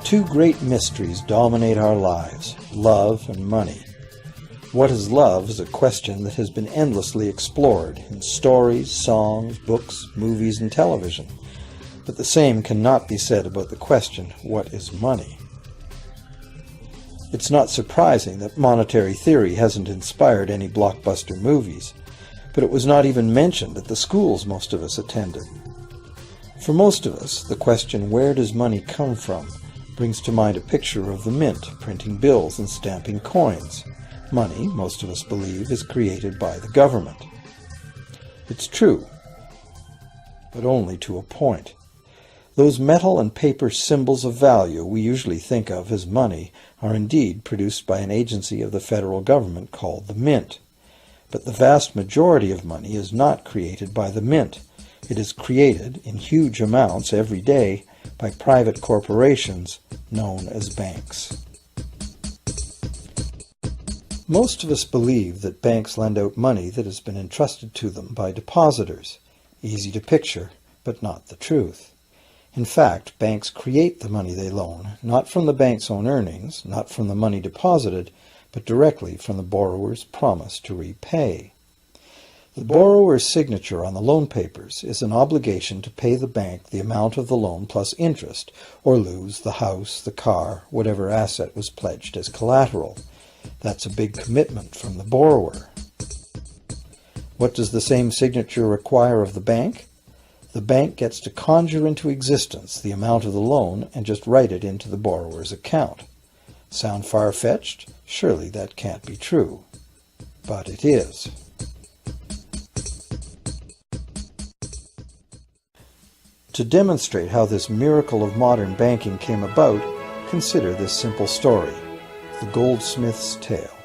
Two great mysteries dominate our lives, love and money. What is love is a question that has been endlessly explored in stories, songs, books, movies, and television. But the same cannot be said about the question, what is money? It's not surprising that monetary theory hasn't inspired any blockbuster movies, but it was not even mentioned at the schools most of us attended. For most of us, the question, where does money come from, brings to mind a picture of the mint printing bills and stamping coins. Money, most of us believe, is created by the government. It's true, but only to a point. Those metal and paper symbols of value we usually think of as money are indeed produced by an agency of the federal government called the Mint. But the vast majority of money is not created by the Mint. It is created in huge amounts every day by private corporations known as banks. Most of us believe that banks lend out money that has been entrusted to them by depositors. Easy to picture, but not the truth. In fact, banks create the money they loan, not from the bank's own earnings, not from the money deposited, but directly from the borrower's promise to repay. The borrower's signature on the loan papers is an obligation to pay the bank the amount of the loan plus interest, or lose the house, the car, whatever asset was pledged as collateral. That's a big commitment from the borrower. What does the same signature require of the bank? The bank gets to conjure into existence the amount of the loan and just write it into the borrower's account. Sound far-fetched? Surely that can't be true. But it is. To demonstrate how this miracle of modern banking came about, consider this simple story, the goldsmith's tale.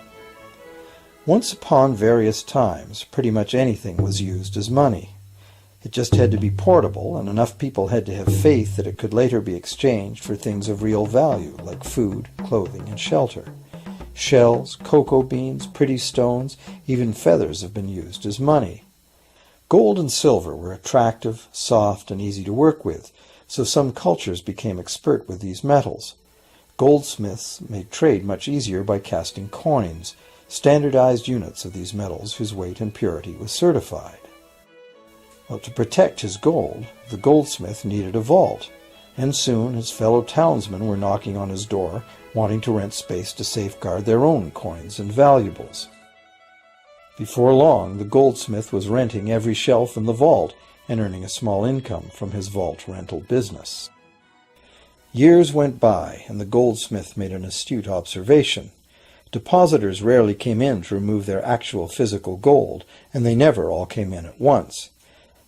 Once upon various times, pretty much anything was used as money. It just had to be portable, and enough people had to have faith that it could later be exchanged for things of real value, like food, clothing, and shelter. Shells, cocoa beans, pretty stones, even feathers have been used as money. Gold and silver were attractive, soft, and easy to work with, so some cultures became expert with these metals. Goldsmiths made trade much easier by casting coins, standardized units of these metals whose weight and purity was certified. Well, to protect his gold, the goldsmith needed a vault, and soon his fellow townsmen were knocking on his door, wanting to rent space to safeguard their own coins and valuables. Before long, the goldsmith was renting every shelf in the vault and earning a small income from his vault rental business. Years went by, and the goldsmith made an astute observation. Depositors rarely came in to remove their actual physical gold, and they never all came in at once.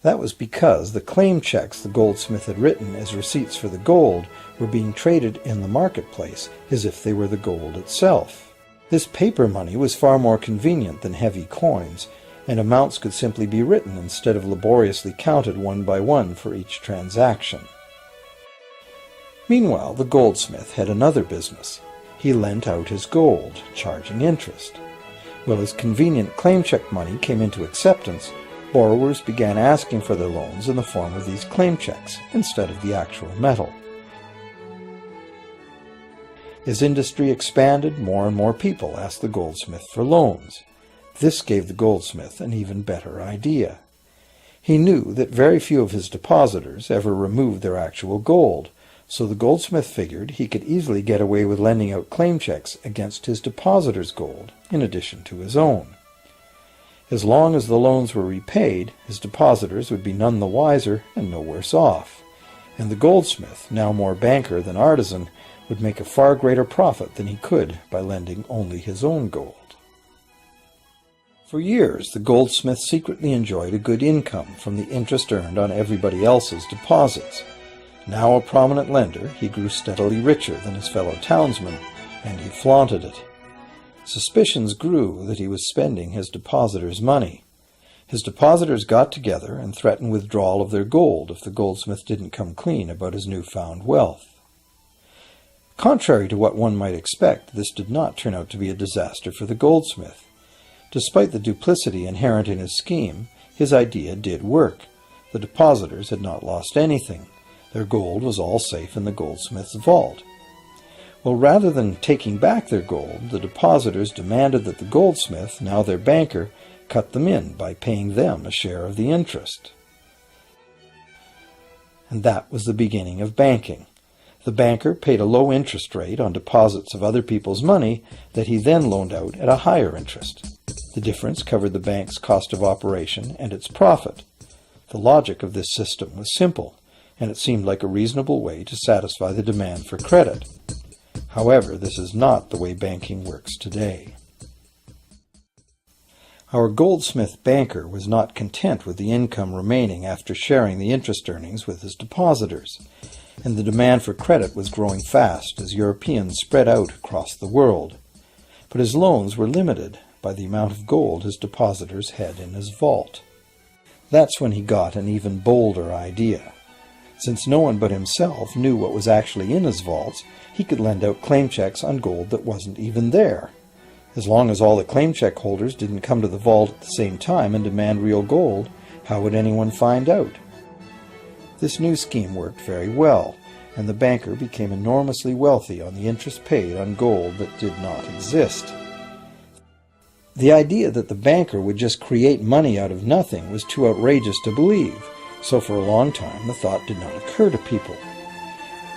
That was because the claim checks the goldsmith had written as receipts for the gold were being traded in the marketplace as if they were the gold itself. This paper money was far more convenient than heavy coins, and amounts could simply be written instead of laboriously counted one by one for each transaction. Meanwhile, the goldsmith had another business. He lent out his gold, charging interest. Well, as convenient claim check money came into acceptance, borrowers began asking for their loans in the form of these claim checks instead of the actual metal. As industry expanded, more and more people asked the goldsmith for loans. This gave the goldsmith an even better idea. He knew that very few of his depositors ever removed their actual gold, so the goldsmith figured he could easily get away with lending out claim checks against his depositors' gold, in addition to his own. As long as the loans were repaid, his depositors would be none the wiser and no worse off, and the goldsmith, now more banker than artisan, would make a far greater profit than he could by lending only his own gold. For years, the goldsmith secretly enjoyed a good income from the interest earned on everybody else's deposits. Now a prominent lender, he grew steadily richer than his fellow townsmen, and he flaunted it. Suspicions grew that he was spending his depositors' money. His depositors got together and threatened withdrawal of their gold if the goldsmith didn't come clean about his newfound wealth. Contrary to what one might expect, this did not turn out to be a disaster for the goldsmith. Despite the duplicity inherent in his scheme, his idea did work. The depositors had not lost anything. Their gold was all safe in the goldsmith's vault. Well, rather than taking back their gold, the depositors demanded that the goldsmith, now their banker, cut them in by paying them a share of the interest. And that was the beginning of banking. The banker paid a low interest rate on deposits of other people's money that he then loaned out at a higher interest. The difference covered the bank's cost of operation and its profit. The logic of this system was simple, and it seemed like a reasonable way to satisfy the demand for credit. However, this is not the way banking works today. Our goldsmith banker was not content with the income remaining after sharing the interest earnings with his depositors, and the demand for credit was growing fast as Europeans spread out across the world. But his loans were limited by the amount of gold his depositors had in his vault. That's when he got an even bolder idea. Since no one but himself knew what was actually in his vaults, he could lend out claim checks on gold that wasn't even there. As long as all the claim check holders didn't come to the vault at the same time and demand real gold, how would anyone find out? This new scheme worked very well, and the banker became enormously wealthy on the interest paid on gold that did not exist. The idea that the banker would just create money out of nothing was too outrageous to believe, so for a long time the thought did not occur to people.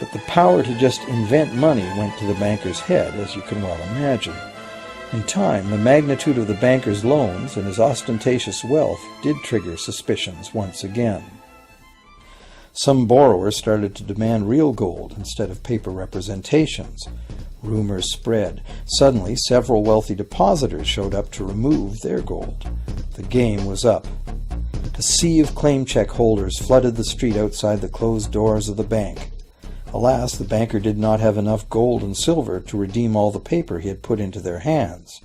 But the power to just invent money went to the banker's head, as you can well imagine. In time, the magnitude of the banker's loans and his ostentatious wealth did trigger suspicions once again. Some borrowers started to demand real gold instead of paper representations. Rumors spread. Suddenly, several wealthy depositors showed up to remove their gold. The game was up. A sea of claim check holders flooded the street outside the closed doors of the bank. Alas, the banker did not have enough gold and silver to redeem all the paper he had put into their hands.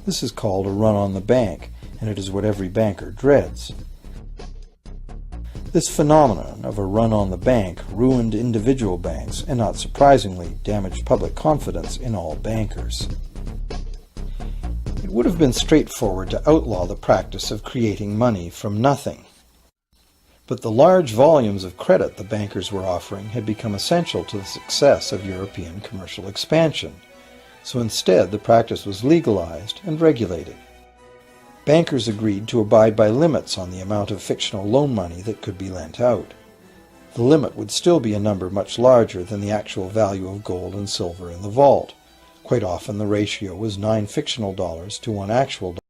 This is called a run on the bank, and it is what every banker dreads. This phenomenon of a run on the bank ruined individual banks and, not surprisingly, damaged public confidence in all bankers. It would have been straightforward to outlaw the practice of creating money from nothing. But the large volumes of credit the bankers were offering had become essential to the success of European commercial expansion, so instead the practice was legalized and regulated. Bankers agreed to abide by limits on the amount of fictional loan money that could be lent out. The limit would still be a number much larger than the actual value of gold and silver in the vault. Quite often the ratio was 9 fictional dollars to 1 actual dollar.